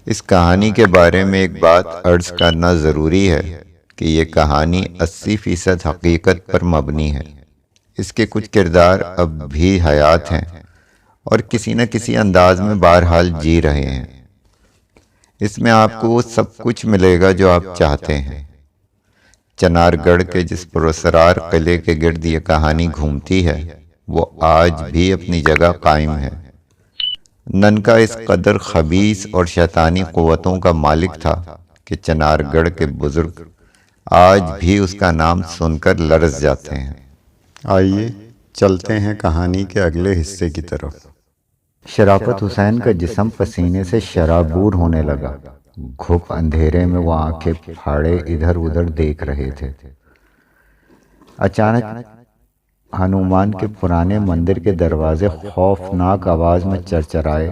اس کہانی کے بارے میں ایک بات عرض کرنا ضروری ہے کہ یہ کہانی 80% حقیقت پر مبنی ہے۔ اس کے کچھ کردار اب بھی حیات ہیں اور کسی نہ کسی انداز میں بہرحال جی رہے ہیں۔ اس میں آپ کو وہ سب کچھ ملے گا جو آپ چاہتے ہیں۔ چنار گڑھ کے جس پراسرار قلعے کے گرد یہ کہانی گھومتی ہے وہ آج بھی اپنی جگہ قائم ہے۔ ننکا اس قدر خبیث اور شیطانی قوتوں کا مالک تھا کہ چنار گڑھ کے بزرگ آج بھی اس کا نام سن کر لرز جاتے ہیں۔ آئیے چلتے ہیں کہانی کے اگلے حصے کی طرف۔ شرافت حسین کا جسم پسینے سے شرابور ہونے لگا۔ گھپ اندھیرے میں وہ آنکھیں پھاڑے ادھر ادھر دیکھ رہے تھے۔ اچانک ہنومان کے پرانے مندر کے دروازے خوفناک آواز میں چرچرائے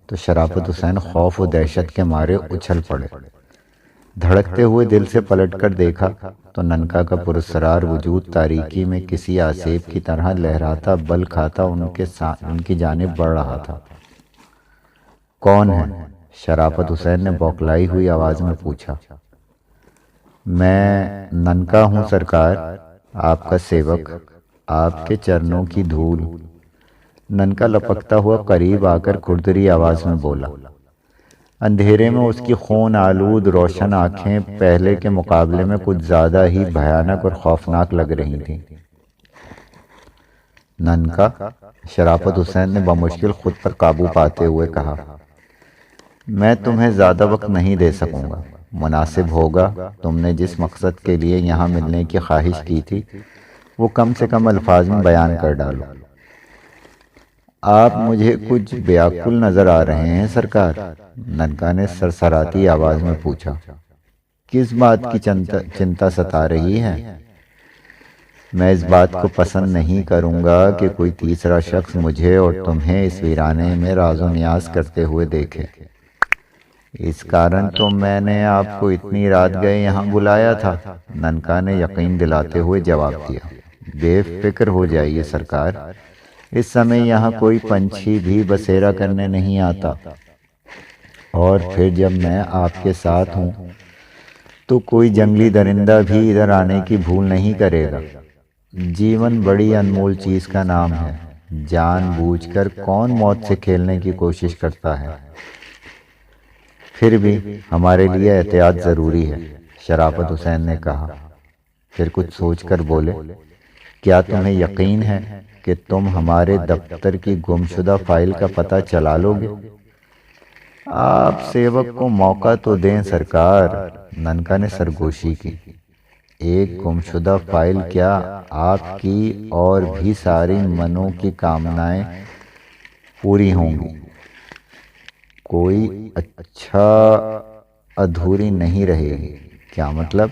تو شرافت حسین خوف و دہشت کے مارے اچھل پڑے۔ دھڑکتے ہوئے دل سے پلٹ کر دیکھا تو ننکا کا پراسرار وجود تاریکی میں کسی آسیب کی طرح لہراتا بل کھاتا ان کی جانب بڑھ رہا تھا۔ کون ہے؟ شرافت حسین نے بوکھلائی ہوئی آواز میں پوچھا۔ میں ننکا ہوں سرکار، آپ کا سیوک، آپ کے چرنوں کی دھول۔ ننکا لپکتا ہوا قریب آ کر کھردری آواز میں بولا۔ اندھیرے میں اس کی خون آلود روشن آنکھیں پہلے کے مقابلے میں کچھ زیادہ ہی بھیانک اور خوفناک لگ رہی تھیں۔ ننکا، شرافت حسین نے بمشکل خود پر قابو پاتے ہوئے کہا، میں تمہیں زیادہ وقت نہیں دے سکوں گا۔ مناسب ہوگا تم نے جس مقصد کے لیے یہاں ملنے کی خواہش کی تھی وہ کم سے کم الفاظ میں بیان کر ڈالو۔ آپ مجھے کچھ بیاکل نظر آ رہے ہیں سرکار، ننکا نے سرسراتی آواز میں پوچھا۔ کس بات کی چنتا ستا رہی ہے؟ میں اس بات کو پسند نہیں کروں گا کہ کوئی تیسرا شخص مجھے اور تمہیں اس ویرانے میں راز و نیاز کرتے ہوئے دیکھے۔ اس کارن تو میں نے آپ کو اتنی رات گئے یہاں بلایا تھا، ننکا نے یقین دلاتے ہوئے جواب دیا۔ بے فکر ہو جائیے سرکار، اس سمے یہاں کوئی پنچھی بھی بسیرا کرنے نہیں آتا، اور پھر جب میں آپ کے ساتھ ہوں تو کوئی جنگلی درندہ بھی ادھر آنے کی بھول نہیں کرے گا۔ جیون بڑی انمول چیز کا نام ہے، جان بوجھ کر کون موت سے کھیلنے کی کوشش کرتا ہے؟ پھر بھی ہمارے لیے احتیاط ضروری ہے، شرافت حسین نے کہا۔ پھر کچھ سوچ کر بولے، کیا تمہیں یقین ہے کہ تم ہمارے دفتر کی گمشدہ فائل کا پتہ چلا لو گے؟ آپ سیوک کو موقع تو دیں سرکار، ننکا نے سرگوشی کی۔ ایک گمشدہ فائل کیا، آپ کی اور بھی ساری منوں کی کامنائیں پوری ہوں گی۔ کوئی اچھا ادھوری نہیں رہے گی۔ کیا مطلب؟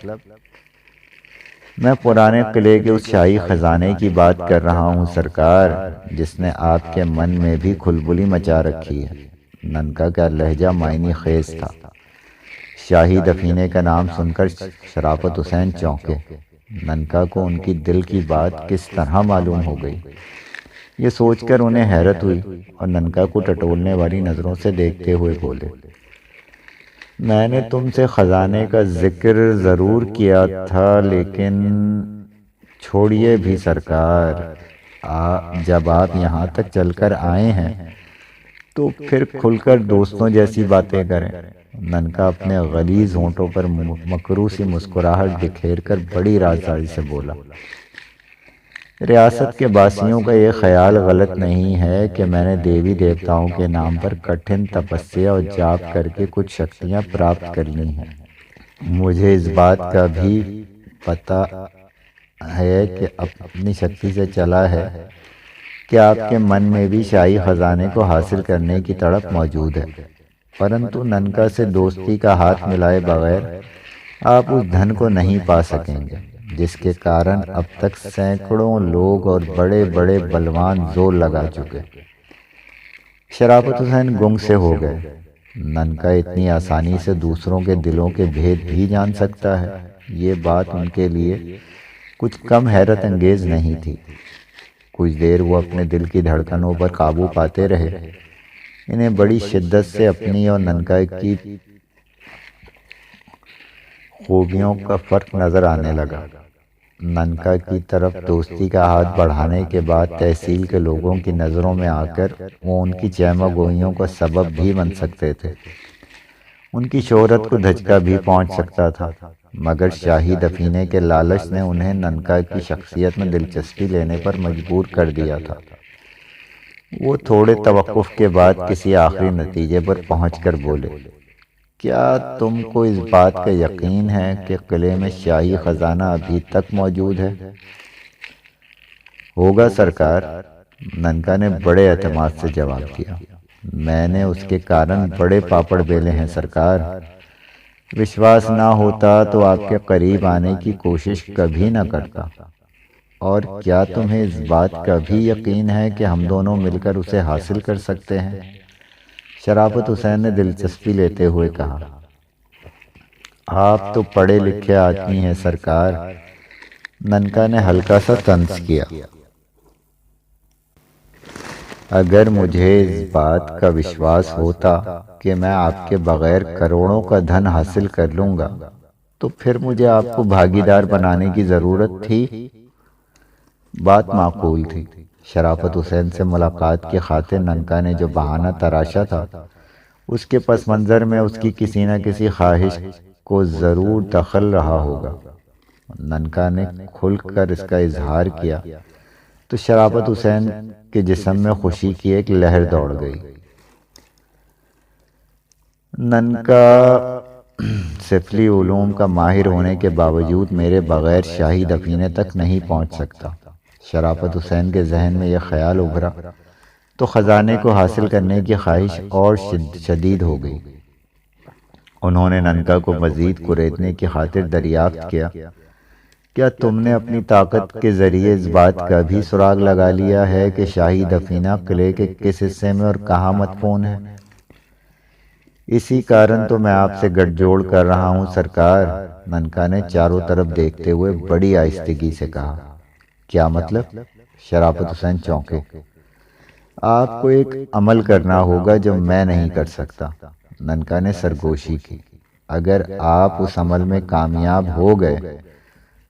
میں پرانے قلعے کے اس شاہی خزانے کی بات کر رہا ہوں سرکار، جس نے آپ کے من میں بھی کھلبلی مچا رکھی ہے۔ ننکا کا لہجہ معنی خیز تھا۔ شاہی دفینے کا نام سن کر شرافت حسین چونکے۔ ننکا کو ان کی دل کی بات کس طرح معلوم ہو گئی، یہ سوچ کر انہیں حیرت ہوئی، اور ننکا کو ٹٹولنے والی نظروں سے دیکھتے ہوئے بولے، میں نے تم سے خزانے کا ذکر ضرور کیا تھا، لیکن چھوڑیے بھی سرکار، جب آپ یہاں تک چل کر آئے ہیں تو پھر کھل کر دوستوں جیسی باتیں کریں۔ ننکا اپنے غلیظ ہونٹوں پر مکرو سی مسکراہٹ بکھیر کر بڑی رازداری سے بولا، ریاست کے باسیوں کا یہ خیال غلط نہیں ہے کہ میں نے دیوی دیوتاؤں کے نام پر کٹھن تپسیا اور جاپ کر کے کچھ شکتیاں پراپت کر لی ہیں۔ مجھے اس بات کا بھی پتہ ہے کہ اپنی شکتی سے چلا ہے کہ آپ کے من میں بھی شاہی خزانے کو حاصل کرنے کی تڑپ موجود ہے، پرنتو ننکا سے دوستی کا ہاتھ ملائے بغیر آپ اس دھن کو نہیں پا سکیں گے جس کے کارن اب تک سینکڑوں لوگ اور بڑے بڑے بلوان زور لگا چکے۔ شرافت حسین گنگ سے ہو گئے۔ ننکا اتنی آسانی سے دوسروں کے دلوں کے بھید بھی جان سکتا ہے، یہ بات ان کے لیے کچھ کم حیرت انگیز نہیں تھی۔ کچھ دیر وہ اپنے دل کی دھڑکنوں پر قابو پاتے رہے۔ انہیں بڑی شدت سے اپنی اور ننکا کی خوبیوں کا فرق نظر آنے لگا۔ ننکا کی طرف دوستی کا ہاتھ بڑھانے کے بعد تحصیل کے لوگوں کی نظروں میں آ کر وہ ان کی چیمہ گوئیوں کا سبب بھی بن سکتے تھے، ان کی شہرت کو دھچکا بھی پہنچ سکتا تھا، مگر شاہی دفینے کے لالچ نے انہیں ننکا کی شخصیت میں دلچسپی لینے پر مجبور کر دیا تھا۔ وہ تھوڑے توقف کے بعد کسی آخری نتیجے پر پہنچ کر بولے، کیا تم کو اس بات کا یقین ہے کہ قلعے میں شاہی خزانہ ابھی تک موجود ہے؟ ہوگا سرکار، ننکا نے بڑے اعتماد سے جواب دیا۔ میں نے اس کے کارن بڑے پاپڑ بیلے ہیں سرکار۔ وشواس نہ ہوتا تو آپ کے قریب آنے کی کوشش کبھی نہ کرتا۔ اور کیا تمہیں اس بات کا بھی یقین ہے کہ ہم دونوں مل کر اسے حاصل کر سکتے ہیں؟ شرافت حسین نے دلچسپی لیتے ہوئے کہا، آپ تو پڑھے لکھے آدمی ہیں سرکار۔ ننکا نے ہلکا سا طنز کیا۔ اگر مجھے اس بات کا وشواس ہوتا کہ میں آپ کے بغیر کروڑوں کا دھن حاصل کر لوں گا تو پھر مجھے آپ کو بھاگیدار بنانے کی ضرورت تھی؟ بات معقول تھی۔ شرافت حسین سے ملاقات کی خاطر ننکا نے جو بہانہ تراشا تھا، اس کے پس منظر میں اس کی کسی نہ کسی خواہش کو ضرور دخل رہا ہوگا۔ ننکا نے کھل کر اس کا اظہار کیا تو شرافت حسین کے جسم میں خوشی کی ایک لہر دوڑ گئی۔ ننکا سفلی علوم کا ماہر ہونے کے باوجود میرے بغیر شاہی دفینے تک نہیں پہنچ سکتا۔ شرافت حسین کے ذہن میں یہ خیال ابھرا تو خزانے کو حاصل کرنے کی خواہش اور شدید ہو گئی۔ انہوں نے ننکا کو مزید کریدنے کی خاطر دریافت کیا، کیا تم نے اپنی طاقت کے ذریعے اس بات کا بھی سراغ لگا لیا ہے کہ شاہی دفینہ قلعے کے کس حصے میں اور کہاں مدفون ہے؟ اسی کارن تو میں آپ سے گٹھ جوڑ کر رہا ہوں سرکار، ننکا نے چاروں طرف دیکھتے ہوئے بڑی آہستگی سے کہا۔ کیا مطلب؟ شرافت حسین چونکے۔ آپ کو ایک عمل کرنا ہوگا جو میں نہیں کر سکتا، ننکا نے سرگوشی کی۔ اگر آپ اس عمل میں کامیاب ہو گئے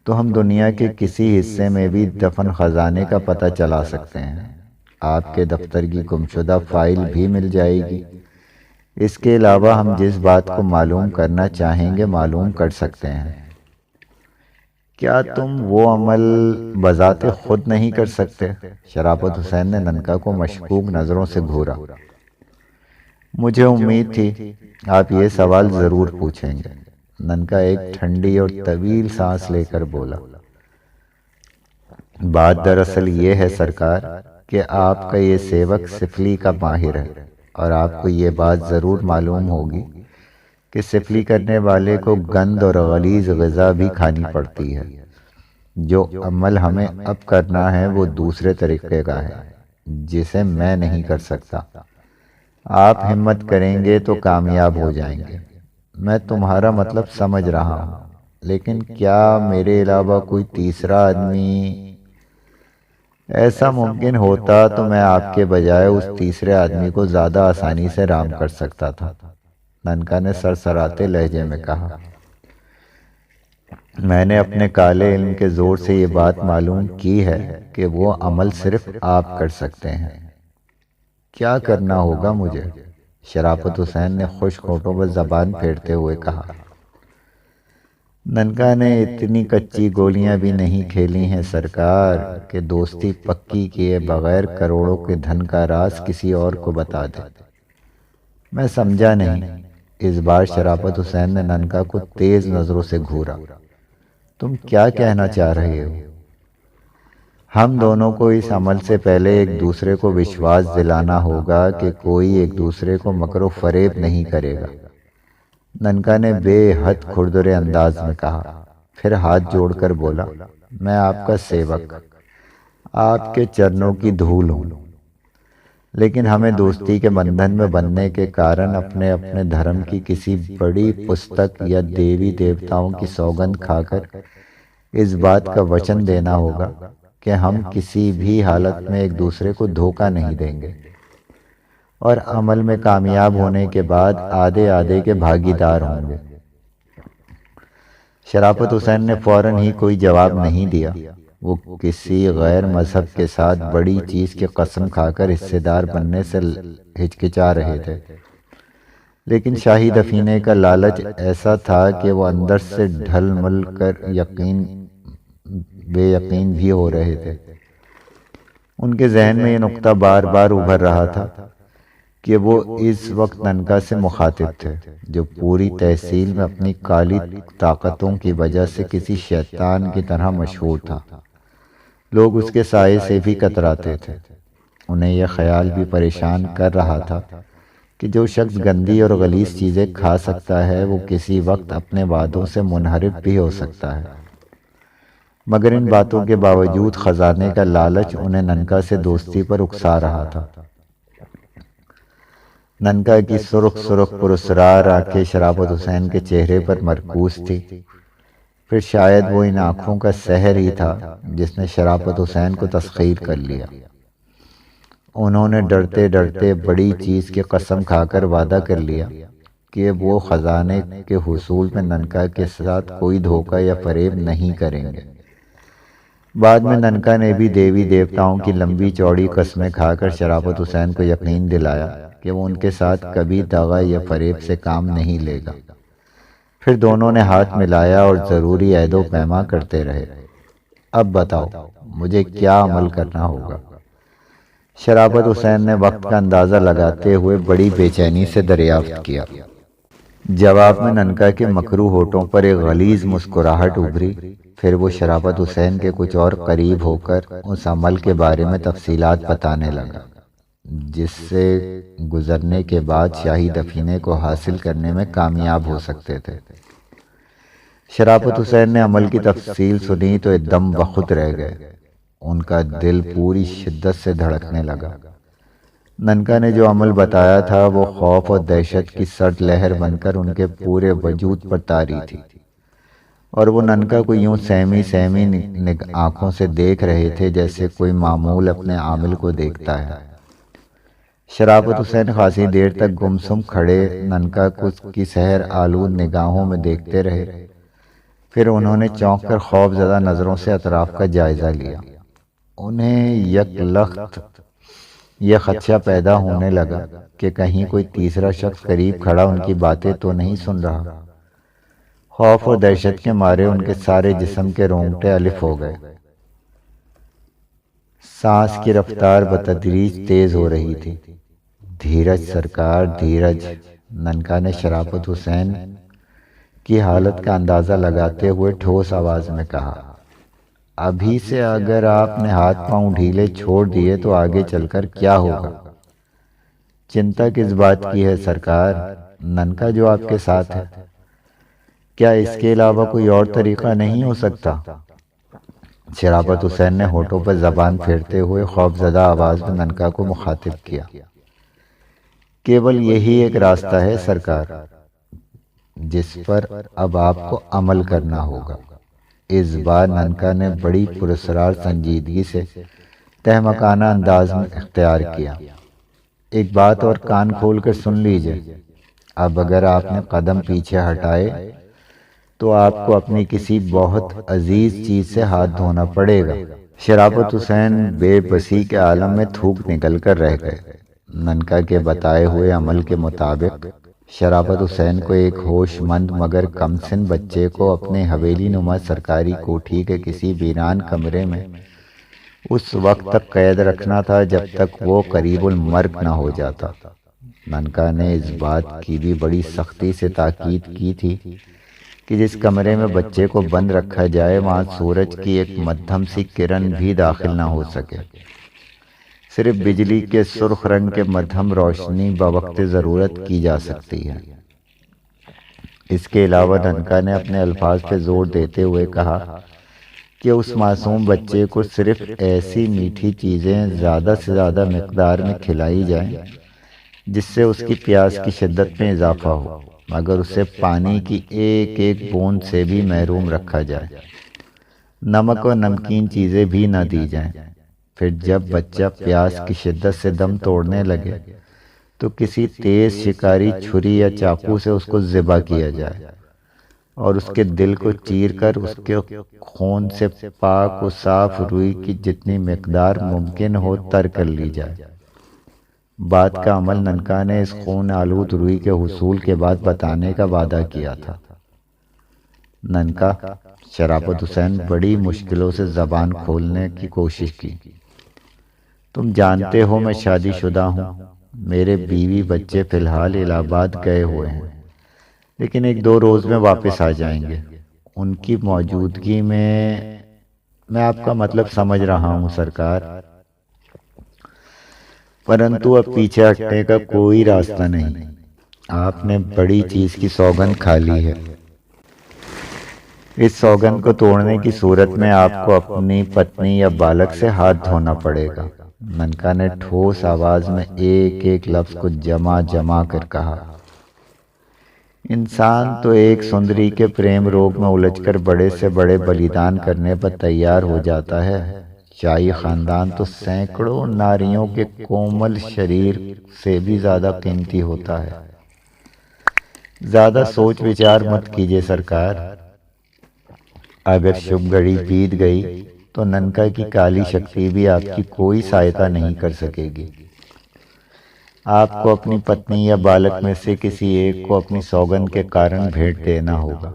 تو ہم دنیا کے کسی حصے میں بھی دفن خزانے کا پتہ چلا سکتے ہیں۔ آپ کے دفتر کی گمشدہ فائل بھی مل جائے گی۔ اس کے علاوہ ہم جس بات کو معلوم کرنا چاہیں گے معلوم کر سکتے ہیں۔ کیا تم وہ عمل بذات خود نہیں کر سکتے؟ شرافت حسین نے ننکا کو مشکوک نظروں سے گھورا۔ مجھے امید تھی آپ یہ سوال ضرور پوچھیں گے، ننکا ایک ٹھنڈی اور طویل سانس لے کر بولا۔ بات دراصل یہ ہے سرکار کہ آپ کا یہ سیوک سفلی کا ماہر ہے، اور آپ کو یہ بات ضرور معلوم ہوگی کہ سفلی کرنے والے کو گند اور غلیظ غذا بھی کھانی پڑتی ہے۔ جو عمل ہمیں اب کرنا ہے وہ دوسرے طریقے کا ہے جسے میں نہیں کر سکتا۔ آپ ہمت کریں گے تو کامیاب ہو جائیں گے۔ میں تمہارا مطلب سمجھ رہا ہوں، لیکن کیا میرے علاوہ کوئی تیسرا آدمی؟ ایسا ممکن ہوتا تو میں آپ کے بجائے اس تیسرے آدمی کو زیادہ آسانی سے رام کر سکتا تھا، ننکا نے سرسراتے لہجے میں کہا۔ میں نے اپنے کالے علم کے زور سے یہ بات معلوم کی ہے کہ وہ عمل صرف آپ کر سکتے ہیں۔ کیا کرنا ہوگا مجھے؟ شرافت حسین نے خشک ہونٹوں پر زبان پھیرتے ہوئے کہا۔ ننکا نے اتنی کچی گولیاں بھی نہیں کھیلی ہیں سرکار کہ دوستی پکی کیے بغیر کروڑوں کے دھن کا راز کسی اور کو بتا دے۔ میں سمجھا نہیں۔ اس بار شرافت حسین نے ننکا کو تیز نظروں سے گھورا۔ تم کیا کہنا چاہ رہے ہو؟ ہم دونوں کو اس عمل سے پہلے ایک دوسرے کو وشواس دلانا ہوگا کہ کوئی ایک دوسرے کو مکر و فریب نہیں کرے گا، ننکا نے بے حد کھردرے انداز میں کہا، پھر ہاتھ جوڑ کر بولا، میں آپ کا سیوک، آپ کے چرنوں کی دھول ہوں، لیکن ہمیں دوستی کے بندھن میں بندھنے کے کارن اپنے اپنے دھرم کی کسی بڑی پستک یا دیوی دیوتاؤں کی سوگند کھا کر اس بات کا وچن دینا ہوگا کہ ہم کسی بھی حالت میں ایک دوسرے کو دھوکہ نہیں دیں گے، اور عمل میں کامیاب ہونے کے بعد آدھے آدھے کے بھاگیدار ہوں گے۔ شرافت حسین نے فوراً ہی کوئی جواب نہیں دیا۔ وہ کسی غیر مذہب کے ساتھ بڑی چیز کی قسم کھا کر حصے دار بننے سے ہچکچا رہے تھے، لیکن شاہی دفینے کا لالچ ایسا تھا کہ وہ اندر سے ڈھل مل کر بے یقین بھی ہو رہے تھے۔ ان کے ذہن میں یہ نقطہ بار بار ابھر رہا تھا کہ وہ اس وقت ننکا سے مخاطب تھے، جو پوری تحصیل میں اپنی کالی طاقتوں کی وجہ سے کسی شیطان کی طرح مشہور تھا۔ لوگ اس کے سائے سے بھی کتراتے تھے۔ انہیں یہ خیال بھی پریشان کر رہا تھا کہ جو شخص گندی اور غلیظ چیزیں کھا سکتا ہے وہ کسی وقت اپنے وعدوں سے منحرف بھی ہو سکتا ہے۔ مگر ان باتوں کے باوجود خزانے کا لالچ انہیں ننکا سے دوستی پر اکسا رہا تھا۔ ننکا کی سرخ سرخ پراسرار آنکھیں شرافت حسین کے چہرے پر مرکوز تھی۔ پھر شاید وہ ان آنکھوں کا سحر ہی تھا جس نے شرافت حسین کو تسخیر کر لیا۔ انہوں نے ڈرتے ڈرتے بڑی چیز کی قسم کھا کر وعدہ کر لیا کہ وہ خزانے کے حصول میں ننکا کے ساتھ کوئی دھوکہ یا فریب نہیں کریں گے۔ بعد میں ننکا نے بھی دیوی دیوتاؤں کی لمبی چوڑی قسمیں کھا کر شرافت حسین کو یقین دلایا کہ وہ ان کے ساتھ کبھی دغا یا فریب سے کام نہیں لے گا۔ پھر دونوں نے ہاتھ ملایا اور ضروری عہد و پیما کرتے رہے۔ اب بتاؤ مجھے کیا عمل کرنا ہوگا؟ شرافت حسین نے وقت کا اندازہ لگاتے ہوئے بڑی بے چینی سے دریافت کیا۔ جواب میں ننکا کے مکروہ ہونٹوں پر ایک غلیظ مسکراہٹ ابھری۔ پھر وہ شرافت حسین کے کچھ اور قریب ہو کر اس عمل کے بارے میں تفصیلات بتانے لگا جس سے گزرنے کے بعد شاہی دفینے کو حاصل کرنے میں کامیاب ہو سکتے تھے۔ شرافت حسین نے عمل کی تفصیل سنی تو ایک دم بخود رہ گئے۔ ان کا دل پوری شدت سے دھڑکنے لگا۔ ننکا نے جو عمل بتایا تھا وہ خوف اور دہشت کی سرد لہر بن کر ان کے پورے وجود پر طاری تھی، اور وہ ننکا کو یوں سہمی سہمی آنکھوں سے دیکھ رہے تھے جیسے کوئی معمول اپنے عامل کو دیکھتا ہے۔ شرافت حسین خاصی دیر تک گمسم کھڑے ننکا کو کی سحر آلود نگاہوں میں دیکھتے رہے۔ پھر انہوں نے چونک کر خوف زدہ نظروں سے اطراف کا جائزہ لیا۔ انہیں یک لخت یہ خدشہ پیدا ہونے لگا کہ کہیں کوئی تیسرا شخص قریب کھڑا ان کی باتیں تو نہیں سن رہا۔ خوف اور دہشت کے مارے ان کے سارے جسم کے رونگٹے الف ہو گئے۔ سانس کی رفتار بتدریج تیز ہو رہی تھی۔ دھیرج سرکار، دھیرج، ننکا نے شرافت حسین کی حالت کا اندازہ لگاتے ہوئے ٹھوس آواز میں کہا۔ ابھی سے اگر آپ نے ہاتھ پاؤں ڈھیلے چھوڑ دیے تو آگے چل کر کیا ہوگا؟ چنتا کس بات کی ہے سرکار؟ ننکا جو آپ کے ساتھ ہے، کیا اس کے علاوہ کوئی اور طریقہ نہیں ہو سکتا؟ شرافت حسین نے ہونٹوں پر زبان پھیرتے ہوئے خوف زدہ آواز میں ننکا کو مخاطب کیا۔ کیول یہی ایک راستہ ہے سرکار، جس پر اب آپ کو عمل کرنا ہوگا۔ اس بار ننکا نے بڑی پراسرار سنجیدگی سے تہمکانہ انداز میں اختیار کیا۔ ایک بات اور کان کھول کر سن لیجئے، اب اگر آپ نے قدم پیچھے ہٹائے تو آپ کو اپنی کسی بہت عزیز چیز سے ہاتھ دھونا پڑے گا۔ شرافت حسین بے بسی کے عالم میں تھوک نکل کر رہ گئے۔ ننکا کے بتائے ہوئے عمل کے مطابق شرافت حسین کو ایک ہوش مند مگر کم سن بچے کو اپنے حویلی نما سرکاری کوٹھی کے کسی ویران کمرے میں اس وقت تک قید رکھنا تھا جب تک وہ قریب المرگ نہ ہو جاتا۔ ننکا نے اس بات کی بھی بڑی سختی سے تاکید کی تھی کہ جس کمرے میں بچے کو بند رکھا جائے وہاں سورج کی ایک مدھم سی کرن بھی داخل نہ ہو سکے۔ صرف بجلی کے سرخ رنگ کے مدھم روشنی بوقت ضرورت کی جا سکتی ہے۔ اس کے علاوہ ننکا نے اپنے الفاظ پہ زور دیتے ہوئے کہا کہ اس معصوم بچے کو صرف ایسی میٹھی چیزیں زیادہ سے زیادہ مقدار میں کھلائی جائیں جس سے اس کی پیاس کی شدت میں اضافہ ہو، مگر اسے پانی کی ایک ایک بوند سے بھی محروم رکھا جائے۔ نمک اور نمکین چیزیں بھی نہ دی جائیں۔ پھر جب بچہ پیاس کی شدت سے دم توڑنے لگے تو کسی تیز شکاری چھری یا چاقو سے اس کو ذبح کیا جائے۔ اور اس کے دل کو چیر کر اس کے خون سے پاک و صاف روئی کی جتنی مقدار ممکن ہو تر کر لی جائے۔ بات کا عمل ننکا نے اس خون آلود روئی کے حصول کے بعد بتانے کا وعدہ کیا تھا۔ ننکا شرافت حسین بڑی مشکلوں سے زبان کھولنے کی کوشش کی۔ تم جانتے ہو میں شادی شدہ ہوں، میرے بیوی بچے فی الحال الہ آباد گئے ہوئے ہیں، لیکن 1-2 روز میں واپس آ جائیں گے۔ ان کی موجودگی میں آپ کا مطلب سمجھ رہا ہوں سرکار، پرنتو اب پیچھے ہٹنے کا کوئی راستہ نہیں۔ آپ نے بڑی چیز کی سوگند کھا لی ہے۔ اس سوگند کو توڑنے کی صورت میں آپ کو اپنی پتنی یا بالک سے ہاتھ دھونا پڑے گا۔ ننکا نے ٹھوس آواز میں ایک ایک لفظ کو جمع کر کہا۔ انسان تو ایک سندری کے پریم روگ میں الجھ کر بڑے سے بڑے بلیدان کرنے پر تیار ہو جاتا ہے۔ شاہی خاندان تو سینکڑوں ناریوں کے کومل شریر سے بھی زیادہ قیمتی ہوتا ہے۔ زیادہ سوچ وچار مت کیجیے سرکار، اگر شبھ گھڑی بیت گئی تو ننکا کی کالی شکتی بھی آپ کی کوئی سہایتا نہیں کر سکے گی۔ آپ کو اپنی پتنی یا بالک میں سے کسی ایک کو اپنی سوگند کے کارن بھیٹ دینا ہوگا۔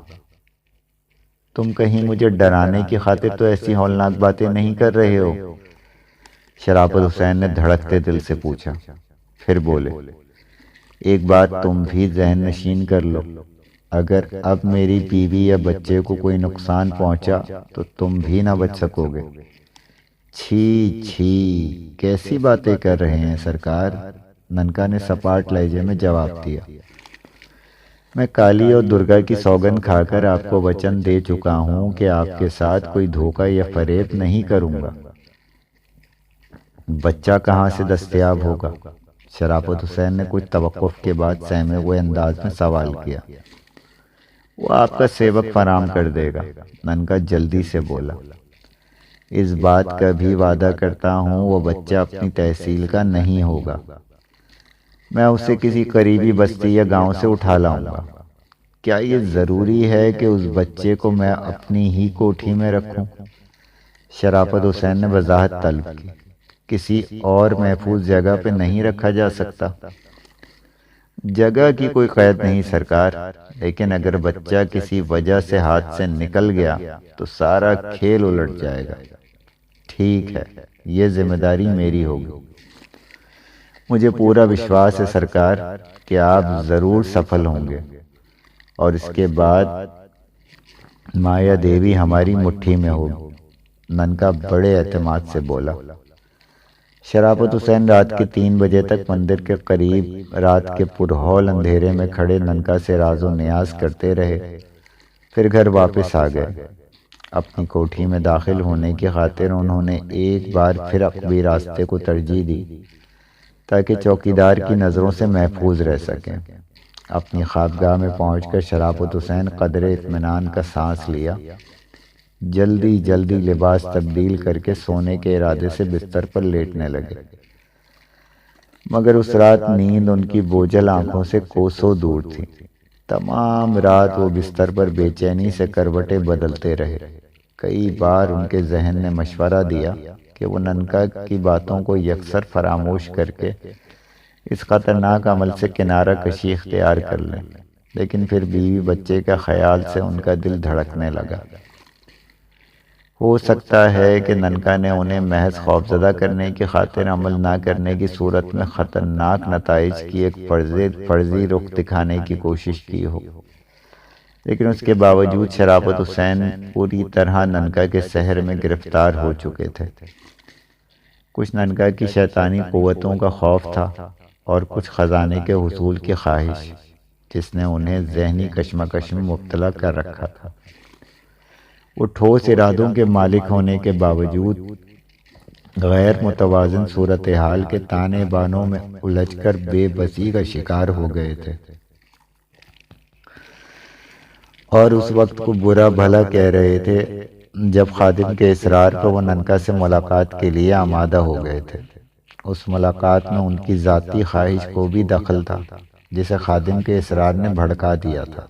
تم کہیں مجھے ڈرانے کی خاطر تو ایسی ہولناک باتیں نہیں کر رہے ہو؟ شرافت حسین نے دھڑکتے دل سے پوچھا، پھر بولے، ایک بات تم بھی ذہن نشین کر لو، اگر اب میری بیوی یا بچے کو کوئی نقصان پہنچا تو تم بھی نہ بچ سکو گے۔ چھی چھی، کیسی باتیں کر رہے ہیں سرکار؟ ننکا نے سپاٹ لہجے میں جواب دیا۔ میں کالی اور درگا کی سوگند کھا کر آپ کو وچن دے چکا ہوں کہ آپ کے ساتھ کوئی دھوکہ یا فریب نہیں کروں گا۔ بچہ کہاں سے دستیاب ہوگا؟ شرافت حسین نے کچھ توقف کے بعد سہمے ہوئے انداز میں سوال کیا۔ وہ آپ کا سیوک فراہم کر دے گا، ننکا جلدی سے بولا۔ اس بات کا بھی وعدہ کرتا ہوں وہ بچہ اپنی تحصیل کا نہیں ہوگا، میں اسے کسی قریبی بستی یا گاؤں سے اٹھا لاؤں گا۔ کیا یہ ضروری ہے کہ اس بچے کو میں اپنی ہی کوٹھی میں رکھوں؟ شرافت حسین نے وضاحت طلب کی۔ کسی اور محفوظ جگہ پہ نہیں رکھا جا سکتا؟ جگہ کی کوئی قید نہیں سرکار، لیکن اگر بچہ کسی وجہ سے ہاتھ سے نکل گیا تو سارا کھیل الٹ جائے گا۔ ٹھیک ہے، یہ ذمہ داری میری ہوگی۔ مجھے پورا وشواس ہے سرکار کہ آپ ضرور سفل ہوں گے، اور اس کے بعد مایا دیوی ہماری مٹھی میں ہوگی، ننکا بڑے اعتماد سے بولا۔ شرافت حسین رات کے 3 بجے تک مندر کے قریب رات کے پرہول اندھیرے میں کھڑے ننکا سے راز و نیاز کرتے رہے، پھر گھر واپس آ گئے۔ اپنی کوٹھی میں داخل ہونے کی خاطر انہوں نے ایک بار پھر عقبی راستے کو ترجیح دی تاکہ چوکیدار کی نظروں سے محفوظ رہ سکیں۔ اپنی خوابگاہ میں پہنچ کر شرافت حسین قدرے اطمینان کا سانس لیا، جلدی جلدی لباس تبدیل کر کے سونے کے ارادے سے بستر پر لیٹنے لگے، مگر اس رات نیند ان کی بوجھل آنکھوں سے کوسوں دور تھی۔ تمام رات وہ بستر پر بے چینی سے کروٹیں بدلتے رہے۔ کئی بار ان کے ذہن نے مشورہ دیا کہ وہ ننکا کی باتوں کو یکسر فراموش کر کے اس خطرناک عمل سے کنارہ کشی اختیار کر لیں، لیکن پھر بیوی بچے کا خیال سے ان کا دل دھڑکنے لگا۔ ہو سکتا ہے کہ ننکا نے انہیں محض خوفزدہ کرنے کی خاطر عمل نہ کرنے کی صورت میں خطرناک نتائج کی ایک فرضی رخ دکھانے کی کوشش کی ہو، لیکن اس کے باوجود شرافت حسین پوری طرح ننکا کے سحر میں گرفتار ہو چکے تھے۔ کچھ ننکا کی شیطانی قوتوں کا خوف تھا اور کچھ خزانے کے حصول کی خواہش، جس نے انہیں ذہنی کشمکش میں مبتلا کر رکھا تھا۔ وہ ٹھوس ارادوں کے مالک ہونے کے باوجود غیر متوازن صورتحال کے تانے بانوں میں الجھ کر بے بسی کا شکار ہو گئے تھے، اور اس وقت کو برا بھلا کہہ رہے تھے جب خادم کے اصرار پر وہ ننکا سے ملاقات کے لیے آمادہ ہو گئے تھے۔ اس ملاقات میں ان کی ذاتی خواہش کو بھی دخل تھا، جسے خادم کے اصرار نے بھڑکا دیا تھا،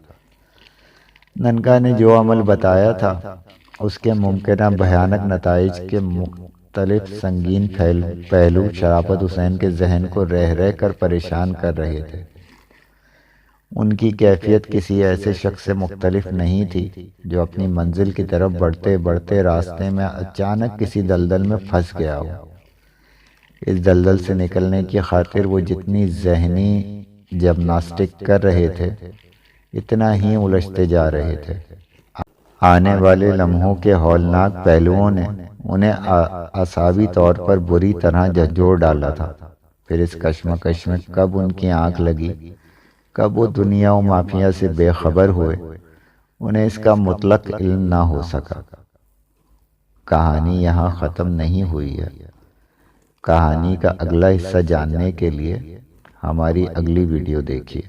ننکا نے جو عمل بتایا تھا اس کے ممکنہ بھیانک نتائج کے مختلف سنگین پہلو شرافت حسین کے ذہن کو رہ رہ کر پریشان کر رہے تھے۔ ان کی کیفیت کسی ایسے شخص سے مختلف نہیں تھی جو اپنی منزل کی طرف بڑھتے بڑھتے راستے میں اچانک کسی دلدل میں پھنس گیا ہو۔ اس دلدل سے نکلنے کی خاطر وہ جتنی ذہنی جمناسٹک کر رہے تھے اتنا ہی الجھتے جا رہے تھے۔ آنے والے لمحوں کے ہولناک پہلوؤں نے انہیں اعصابی طور پر بری طرح جھنجھوڑ ڈالا تھا۔ پھر اس کشمکش میں کب ان کی آنکھ لگی، کب وہ دنیا و مافیا سے بے خبر ہوئے، انہیں اس کا مطلق علم نہ ہو سکا۔ کہانی یہاں ختم نہیں ہوئی ہے۔ کہانی کا اگلا حصہ جاننے کے لیے ہماری اگلی ویڈیو دیکھیے۔